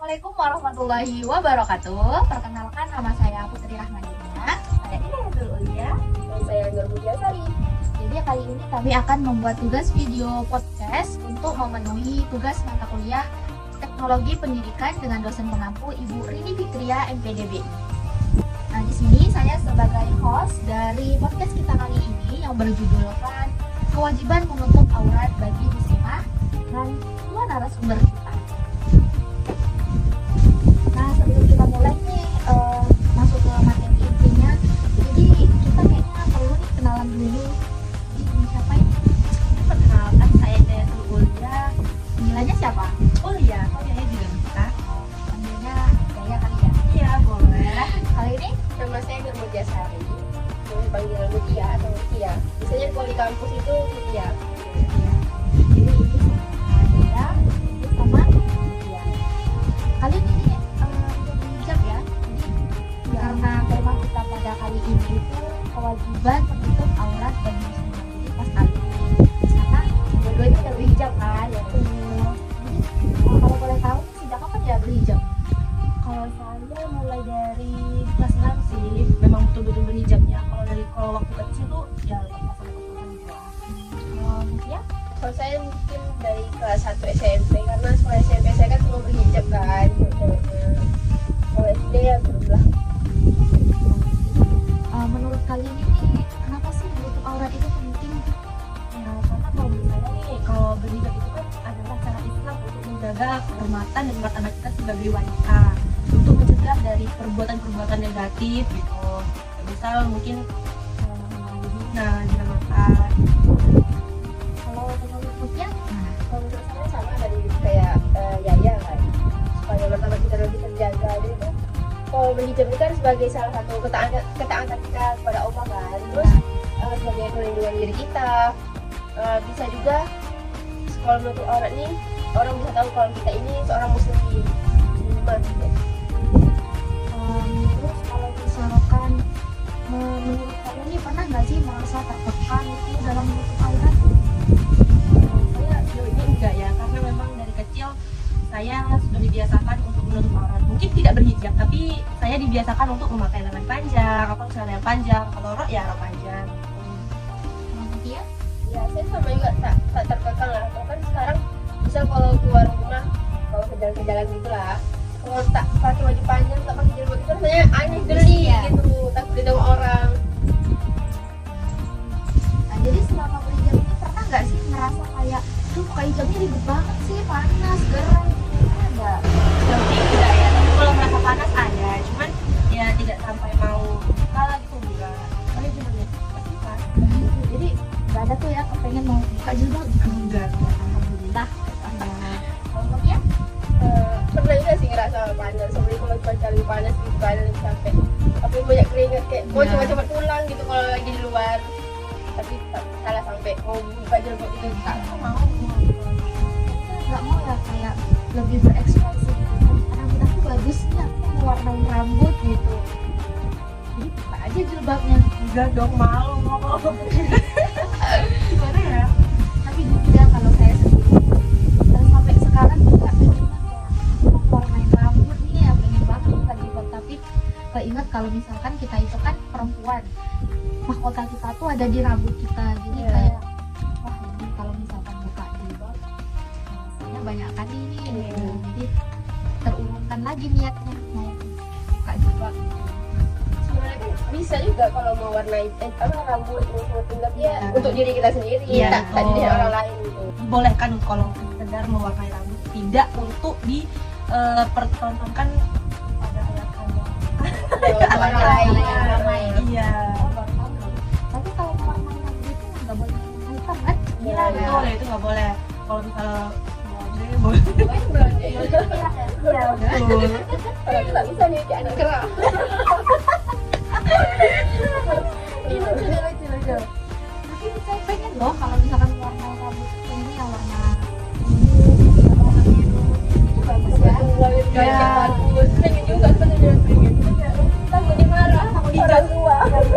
Assalamualaikum warahmatullahi wabarakatuh. Perkenalkan, nama saya Putri Rahmadina. Saya Indah Ulia. Dan saya Nur Mulyasari. Jadi kali ini kami akan membuat tugas video podcast untuk memenuhi tugas mata kuliah Teknologi Pendidikan dengan dosen pengampu Ibu Rini Fikria MPDB. Nah, di sini saya sebagai host dari podcast kita kali ini yang berjudulkan Kewajiban Menutup Aurat bagi Muslimah dan dua narasumber kita. Nah, sebelum kita mulai nih masuk ke materi intinya, jadi kita kayaknya perlu nih kenalan dulu. Ini siapa ini? Perkenalkan, saya Jaya Ulia. Panggilannya siapa? Ulia, Jaya juga bisa. Panggilnya Jaya kali ya? Iya, boleh. Kali ini Nama saya Nur Mulyasari. Boleh panggil Mutia atau Mutia. Biasanya kalau di kampus itu Mutia. jadi ini sama Jaya, ini sama Jaya. Kali ini nih udah berhijab ya. Jadi karena tema kita pada kali ini itu kewajiban menutup aurat bagi muslimah. Jadi pas kali ini karena dua-duanya udah berhijab kan ya. Jadi kalau boleh tahu sejak kapan ya berhijab? Kalau saya mulai dari kelas 6 sih, memang betul-betul berhijabnya. Kalau waktu kecil tuh ya lepas-lepasan gitu lah. Ya? Kalau saya mungkin dari kelas 1 SMP, karena sekolah SMP saya kan semua berhijab kan, ceweknya. Kalau SD ya belum lah. Menurut kalian ini kenapa sih menutup aurat itu penting? Ya, karena kalau menurut saya nih, kalau berhijab itu kan adalah cara Islam untuk menjaga kehormatan dan martabat kita sebagai wanita, untuk mencegah dari perbuatan-perbuatan negatif gitu. Misal mungkin zina mata. Kalau menurutnya, Kalau menurut saya sama dari kayak Yaya kan, supaya martabat kita lebih terjaga. Jadi itu kalau berhijab ini kan sebagai salah satu ketaatan kita kepada Allah kan. Terus sebagai perlindungan diri kita, bisa juga kalau menutup aurat nih orang bisa tahu kalau kita ini seorang muslimah gitu. terus kalau misalkan menurut kalian ini pernah nggak sih merasa tertekan itu dalam menutup aurat? Saya sejauh ini enggak ya, karena memang dari kecil saya sudah dibiasakan untuk menutup aurat. Mungkin tidak berhijab, tapi saya dibiasakan untuk memakai lengan panjang atau celana yang panjang. Kalau rok ya rok panjang. Dia? Ya saya sama juga tak terkekang lah. Bahkan sekarang misal kalau keluar rumah, kalau ke jalan-jalan gitu lah, kalau tak pakai baju panjang, tak pakai jilbab itu rasanya aneh, geli Iya. gitu, takut ditengok orang. Nah, jadi selama berhijab ini pernah nggak sih merasa kayak, tuh buka hijabnya ribet banget sih, panas, gerah, ada? Sejauh ini tidak ya, tapi kalau merasa panas ada, cuman ya tidak sampai mau kalah gitu enggak. Paling cuma ya pasti pas. Jadi nggak ada tuh ya kepengen mau buka jilbab? Enggak, Alhamdulillah. Kalau dia? Pernah juga sih ngerasa panas, apalagi kalau cuaca lebih panas gitu kan, lebih sampai tapi banyak keringat kayak mau Ya. coba-coba pulang gitu kalau lagi di luar, tapi salah sampai mau buka jilbab itu tak mau. Nggak mau ya kayak lebih berekspresi gitu kan, rambut aku bagus nih, aku mau warnain rambut gitu, jadi buka aja jilbabnya. Enggak dong, malu. Gimana ya? Tapi juga kalau saya sendiri dan sampai sekarang juga pengen kayak aku mau warnain rambut nih ya, pengen banget buka jilbab, tapi keinget kalau misalkan kita itu kan perempuan, mahkota kita tuh ada di rambut kita, jadi Iya. kayak wah ini kalau misalkan buka jilbab rasanya banyak kali nih gitu. Iya. Jadi terurungkan lagi niatnya mau buka jilbab. Sebenarnya kan bisa juga kalau mau warnain rambut tapi ya Iya. untuk diri kita sendiri, Iya, tak betul. dilihat orang lain gitu. Dibolehkan kalau sekedar mewarnai rambut, tidak untuk dipertontonkan pada halayak orang lain. Ramai. Iya. Oh, baru tahu loh. Tapi kalau mewarnai rambut itu nggak boleh hitam kan? Iya, Iya, betul, itu nggak boleh. Kalau misalnya boleh. Iya, Betul. Kalau itu nggak bisa nih kayak anak gerak. lucu. Tapi saya pengen loh kalau misalkan warna rambut ini yang warna biru atau warna biru itu bagus ya. Gaya yang bagus. Pengen juga sebenarnya pengen. Takut dimarah, takut dijauh tua. Tapi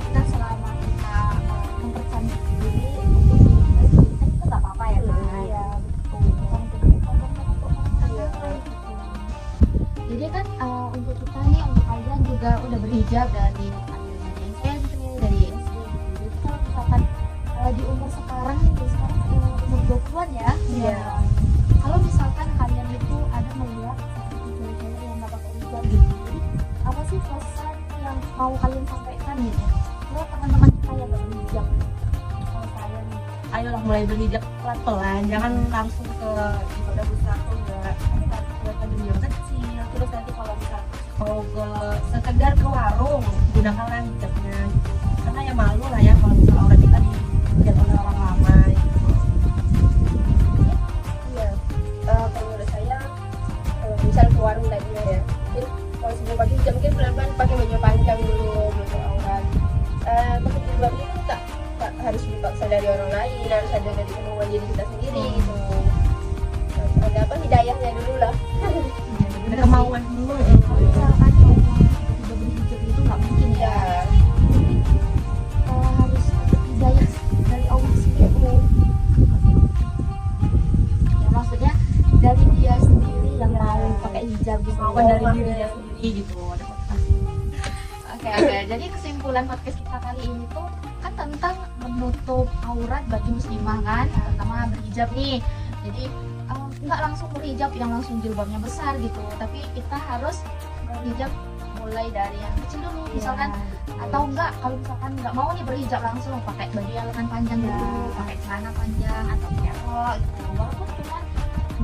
kan selama kita mempercantik diri untuk kita nggak apa-apa ya kan? Iya, betul. Bukan untuk orang lain. Jadi kan untuk kita nih, untuk kalian juga udah berhijab dari SMP, dari SD gitu. Jadi kalau misalkan di umur sekarang nih, sekarang umur 20-an ya. Iya. Kalau misalkan kalian itu ada melihat cewek-cewek yang nggak pakai hijab gitu. Jadi apa sih pesan yang mau kalian sampaikan gitu? Kalau teman-teman kita yang nggak berhijab, kalau kalian Ayolah mulai berhijab pelan-pelan, jangan langsung ke ibadah besar tuh enggak. Ada yang kecil, terus nanti kalau misal mau ke sekedar ke warung gunakanlah hijabnya gitu. Karena ya malu lah ya kalau misal aurat kita dilihat oleh orang ramai gitu. Iya. Kalau menurut saya misal ke warung tadi ya, mungkin kalau sebelum pakai hijab mungkin pelan-pelan pakai baju panjang dulu, baju aurat. Pakai jilbab itu tak harus dipaksa dari orang lain, harus ada dari kemauan diri kita sendiri gitu. Ada apa hidayahnya dulu lah. Ada kemauan dulu. kalau misalkan mau udah berhijab itu nggak mungkin ya. Ya. Harus ada hidayah dari Allah sendiri. Ya maksudnya dari dia sendiri yang mau pakai hijab gitu. Kemauan dari dirinya sendiri gitu. Ada motivasi. Oke. Jadi kesimpulan podcast kita kali ini tuh kan tentang menutup aurat bagi muslimah kan, pertama berhijab nih. Jadi nggak langsung berhijab yang langsung jilbabnya besar gitu, tapi kita harus berhijab mulai dari yang kecil dulu misalkan, atau enggak kalau misalkan nggak mau nih berhijab langsung pakai baju yang lengan panjang dulu, pakai celana panjang atau pakai rok gitu, walaupun cuma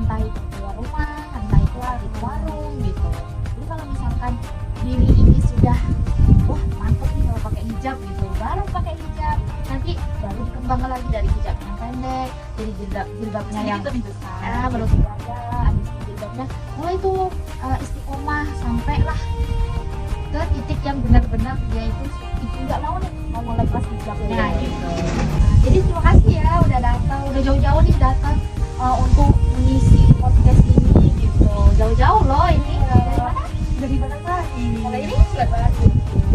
entah itu keluar rumah, entah itu di warung gitu. Jadi kalau misalkan diri ini sudah wah mantap nih kalau pakai hijab gitu, baru pakai hijab, nanti baru dikembangkan lagi dari hijab yang pendek jadi jilbabnya yang lebih besar. belum keluarga, habis itu jilbabnya mulai tuh istiqomah sampai lah ke titik yang benar-benar dia itu nggak mau nih mau lepas hijabnya gitu. Jadi terima kasih ya udah datang, udah jauh-jauh nih datang untuk mengisi podcast ini gitu, jauh-jauh loh ini dari mana lagi? Kalau ini sudah banget.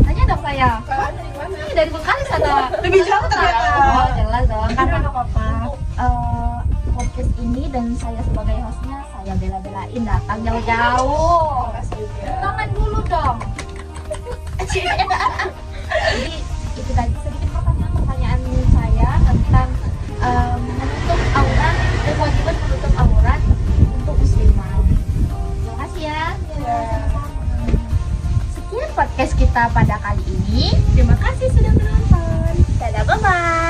Tanya dong saya. Kalau dari mana? Ini dari Bengkalis ada. Lebih jauh ternyata. Oh, jelas dong. Karena nggak apa-apa. Untuk podcast ini dan saya sebagai hostnya, saya bela-belain datang jauh-jauh. Makasih juga. Tangan dulu dong. Jadi itu tadi sedikit pertanyaan saya tentang menutup aurat, kewajiban menutup aurat untuk muslimah. Terima kasih ya. Sekian podcast kita pada kali ini. Terima kasih sudah menonton. Dadah, bye-bye.